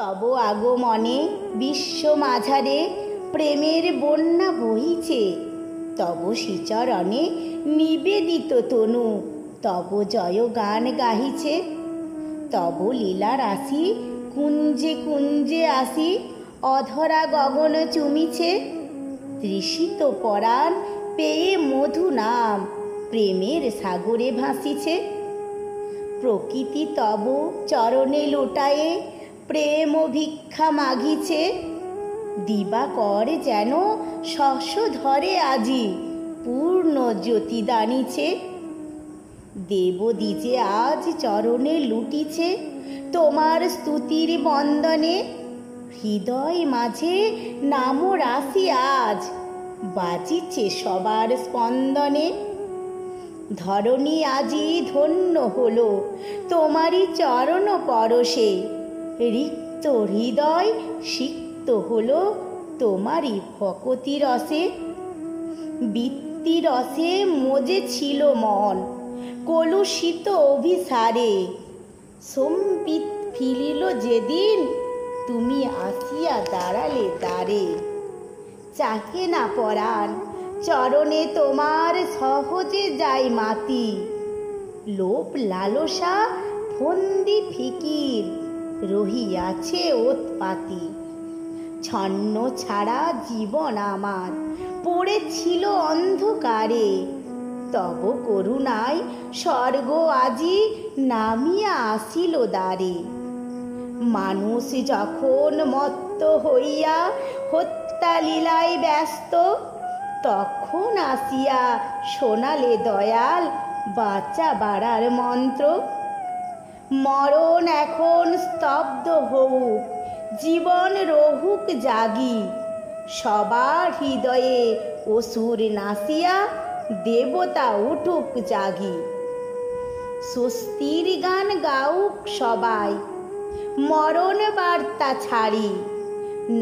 তব আগমনে বিশ্ব মাঝারে প্রেমের বন্যা বহিছে। তব শ্রীচরণে নিবেদিত তনু তব জয় গান গাহিছে। তব লীলা রাশি কুঞ্জে কুঞ্জে আসি অধরা গগন চুমিছে। তৃষিত পরাণ পেয়ে মধু নাম প্রেমের সাগরে ভাসিছে। প্রকৃতি তব চরণে লোটায়ে প্রেম ভিক্ষা মাগিছে। দিবাকর যেন শস্য ধরে আজি পূর্ণ জ্যোতি দানিছে। দেবদ্বিজে আজ চরণে লুটিছে তোমার স্তুতির বন্দনে। হৃদয় মাঝে নাম রাশি আজ বাজিছে সবার স্পন্দনে। ধরণী আজি ধন্য হলো তোমারই চরণ পরশে। রিক্ত হৃদয় সিক্ত হলো তোমারই ভকতি রসে। বৃত্তি রসে মজে ছিল মন কলুষিত অভিসারে। সম্বিত ফিরিল যেদিন তুমি আসিয়া দাঁড়ালে দ্বারে। চাহে না পরাণ চরণে তোমার সহজে যাই মাতি। লোভ লালসা ফন্দি ফিকির রহিয়াছে ওৎপাতি। ছন্ন ছাড়া জীবন আমার পড়েছিল অন্ধকারে। তব করুণায় স্বর্গ আজি নামিয়া আসিল দ্বারে। মানুষ যখন মত্ত হইয়া হত্যা লীলায় ব্যস্ত, তখন আসিয়া শোনালে দয়াল বাঁচা বাড়ার মন্ত্র। মরণ এখন স্তব্ধ হউক জীবন রহুক জাগি। সবার হৃদয়ে অসুর নাসিয়া দেবতা উঠুক জাগি। স্বস্তির গান গাউক সবাই মরণ বার্তা ছাড়ি।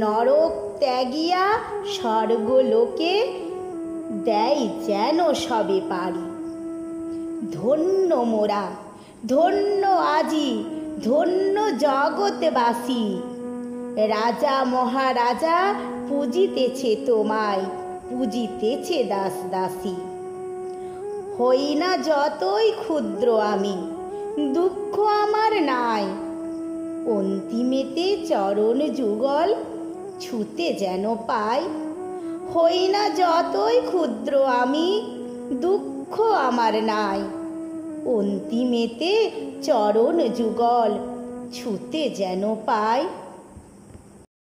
নরক ত্যাগিয়া স্বর্গলোকে দেয় যেন সবে পারি। ধন্য মোরা ধন্য আজি ধন্য জগৎবাসী। রাজা মহারাজা পূজিতেছে তোমায় পূজিতেছে দাস দাসী। হই না যতই ক্ষুদ্র আমি দুঃখ আমার নাই। অন্তিমেতে চরণ যুগল ছুতে যেন পাই। হই না যতই ক্ষুদ্র আমি দুঃখ আমার নাই। অন্তিমেতে চরণ যুগল ছুতে যেন পাই।